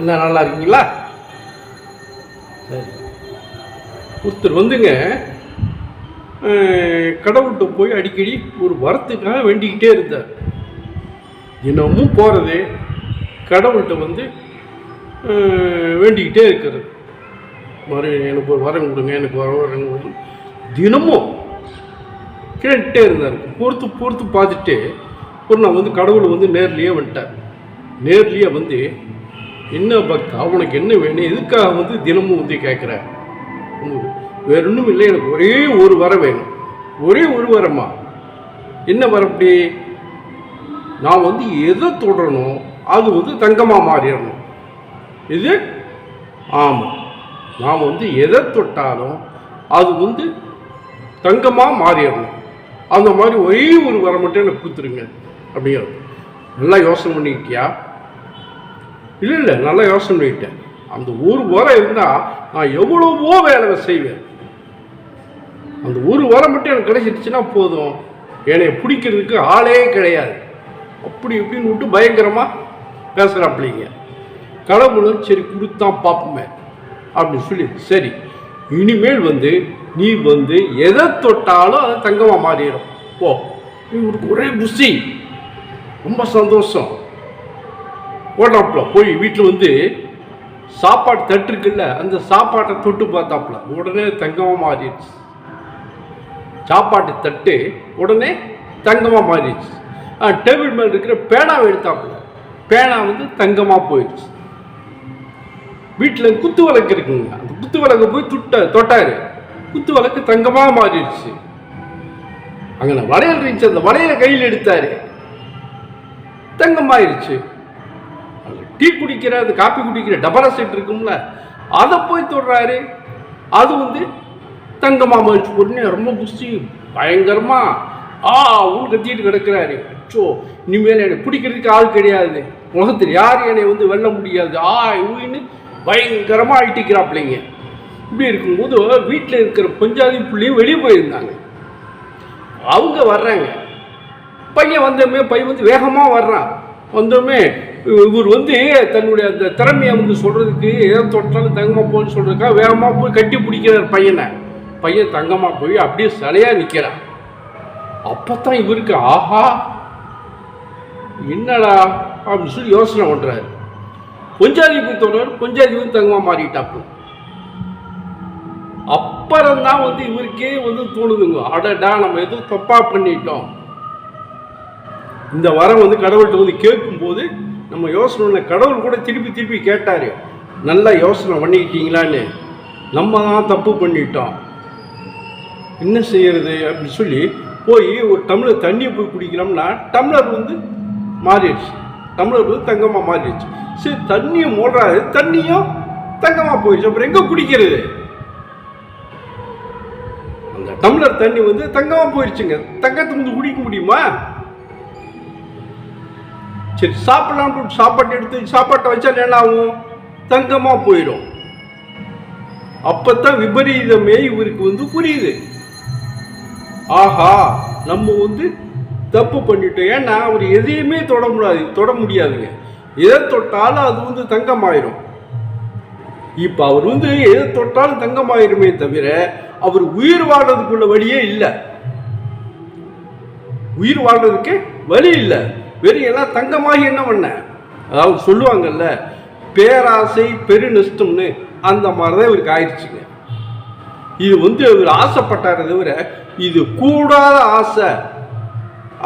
என்ன நல்லா இருக்கீங்களா? சரி. ஒருத்தர் வந்துங்க கடவுள்கிட்ட போய் அடிக்கடி ஒரு வரத்துக்காக வேண்டிக்கிட்டே இருந்தார். தினமும் போகிறது கடவுள்கிட்ட வந்து வேண்டிக்கிட்டே இருக்கிறது. எனக்கு ஒரு வரம் கொடுங்க, எனக்கு வரம் கொடுங்க. தினமும் கேட்டுகிட்டே இருந்தார். பொறுத்து பார்த்துட்டு ஒரு நான் வந்து கடவுளை வந்து நேர்லேயே வந்துட்டார். நேர்லேயே வந்து என்ன பக்தா, உனக்கு என்ன வேணும், எதுக்காக வந்து தினமும் வந்து கேட்குற? வேற ஒன்றும் இல்லை, எனக்கு ஒரே ஒரு வரம் வேணும். ஒரே ஒரு வரமா? என்ன வரம்? அப்படி நான் வந்து எதை தொடரணும் அது வந்து தங்கமாக மாறிடணும். இது ஆமாம், நான் வந்து எதை தொட்டாலும் அது வந்து தங்கமாக மாறிடணும். அந்த மாதிரி ஒரே ஒரு வரம் மட்டும் எனக்கு கொடுத்துருங்க அப்படிங்கிறது. நல்லா யோசனை பண்ணிக்கிட்டியா? இல்லை நல்லா யோசனை பண்ணிக்கிட்டேன். அந்த ஒரு வரம் இருந்தால் நான் எவ்வளவோ வேலை செய்வேன். அந்த ஒரு வரம் மட்டும் எனக்கு கிடைச்சிருச்சுன்னா போதும், என்னை பிடிக்கிறதுக்கு ஆளே கிடையாது. அப்படி இப்படின்னு விட்டு பயங்கரமாக பேசுகிறாப்பிள்ளைங்க. கடவுளும் சரி கொடுத்தான் பார்ப்போமே அப்படின்னு சொல்லி, சரி இனிமேல் வந்து நீ வந்து எதை தொட்டாலும் அது தங்கமாக மாறிடும் போ. இவருக்கு ஒரே குஷி, ரொம்ப சந்தோஷம். ஓட்டாப்புல போய் வீட்டில் வந்து சாப்பாடு தட்டு இருக்குல்ல, அந்த சாப்பாட்டை தொட்டு பார்த்தாப்புல உடனே தங்கமாக மாறிடுச்சு. சாப்பாட்டு தட்டு உடனே தங்கமாக மாறிடுச்சு. டேபிள் மேல் இருக்கிற பேனாவை எடுத்தாப்புல பேனா வந்து தங்கமாக போயிடுச்சு. வீட்டில் குத்து விளக்கு இருக்குங்க, அந்த குத்து விளக்கு போய் தொட்டாரு, குத்து விளக்கு தங்கமாக மாறிடுச்சு. அங்கே வளையல் இருந்துச்சு, அந்த வளையலை கையில் எடுத்தாரு, தங்கமாயிருச்சு. டீ குடிக்கிற அது காப்பி குடிக்கிற டபரா செட் இருக்கும்ல, அதை போய் தொடுறாரு, அது வந்து தங்கமாக மாறிடுச்சு. உடனே ரொம்ப குஷி, பயங்கரமா ஊன்னு கத்திட்டு கிடக்கிறாரு. அச்சோ, இனிமேல் என்னை பிடிக்கிறதுக்கு ஆள் கிடையாது, உலகத்தில் யார் என்னை வந்து வெல்ல முடியாது ஊன்னு பயங்கரமாக அழட்டிக்கிறாப்பிள்ளைங்க. இப்படி இருக்கும்போது வீட்டில் இருக்கிற பஞ்சாதி பிள்ளையும் வெளியே போயிருந்தாங்க. அவங்க வர்றாங்க. பையன் வந்து வேகமாக வர்றான். வந்தோமே இவர் வந்து தன்னுடைய அந்த திறமையை வந்து சொல்கிறதுக்கு ஏதோ தொட்டாலும் தங்கமாக போன்னு சொல்கிறதுக்காக வேகமாக போய் கட்டி பிடிக்கிறார் பையனை. பையன் தங்கமாக போய் அப்படியே சிலையாக நிற்கிறான். அப்போ தான் இவருக்கு ஆஹா என்னடா அப்படின்னு சொல்லி யோசனை பண்ணுறாரு. பொஞ்சாதி போய் தொடர், பொஞ்சாதி வந்து தங்கமாக மாறிட்டாப்பு. அப்புறம்தான் வந்து இவருக்கே வந்து தோணுதுங்க, அடடா நம்ம எதுவும் தப்பா பண்ணிட்டோம். இந்த வரம் வந்து கடவுள்கிட்ட வந்து கேட்கும்போது நம்ம யோசனை, கடவுள் கூட திருப்பி கேட்டாரு, நல்லா யோசனை பண்ணிக்கிட்டீங்களான்னு. நம்ம தான் தப்பு பண்ணிட்டோம், என்ன செய்யறது அப்படின்னு சொல்லி போய் ஒரு டம்ளர் தண்ணியை போய் குடிக்கிறோம்னா டம்ளர் வந்து மாறிடுச்சு, டம்ளர் வந்து தங்கமாக மாறிடுச்சு. சரி தண்ணியை மூடுறாரு, தண்ணியும் தங்கமாக போயிடுச்சு. அப்புறம் எங்கே குடிக்கிறது? அந்த டம்ளர் தண்ணி வந்து தங்கமாக போயிடுச்சுங்க. தங்கத்தை வந்து குடிக்க முடியுமா? சரி சாப்பிடலாம்னு சாப்பாட்டை வச்சா என்ன ஆகும்? தங்கமாக போயிடும். அப்பத்தான் விபரீதமே இவருக்கு வந்து புரியுது. ஆஹா நம்ம வந்து தப்பு பண்ணிட்டோம். ஏன்னா அவர் எதையுமே தொட முடியாதுங்க. எதை தொட்டாலும் அது வந்து தங்கமாயிரும். இப்போ அவர் வந்து எதை தொட்டாலும் தங்கமாயிருமே தவிர அவர் உயிர் வாழ்றதுக்குள்ள வழியே இல்லை. உயிர் வாழ்றதுக்கு வழி இல்லை. வெறும் எல்லாம் தங்கமாகி என்ன பண்ண, அதாவது சொல்லுவாங்கல்ல பேராசை பெரு நஷ்டம்னு, அந்த மாதிரிதான் இவருக்கு ஆயிடுச்சுங்க. இது வந்து இவர் ஆசைப்பட்டார தவிர இது கூடாத ஆசை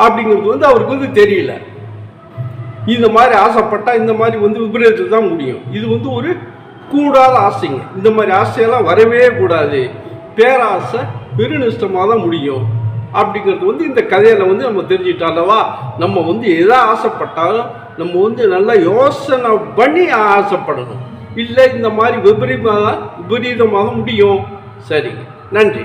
அப்படிங்கிறது வந்து அவருக்கு வந்து தெரியல. இந்த மாதிரி ஆசைப்பட்டா இந்த மாதிரி வந்து விபரீதத்தில் தான் முடியும். இது வந்து ஒரு கூடாத ஆசைங்க. இந்த மாதிரி ஆசையெல்லாம் வரவே கூடாது. பேராசை பெருநஷ்டமாக தான் முடியும் அப்படிங்கிறது வந்து இந்த கதையில் வந்து நம்ம தெரிஞ்சுக்கிட்டாலவா, நம்ம வந்து எதை ஆசைப்பட்டாலும் நம்ம வந்து நல்லா யோசனை பண்ணி ஆசைப்படணும். இல்லை இந்த மாதிரி விபரீதமாக முடியும். சரிங்க, நன்றி.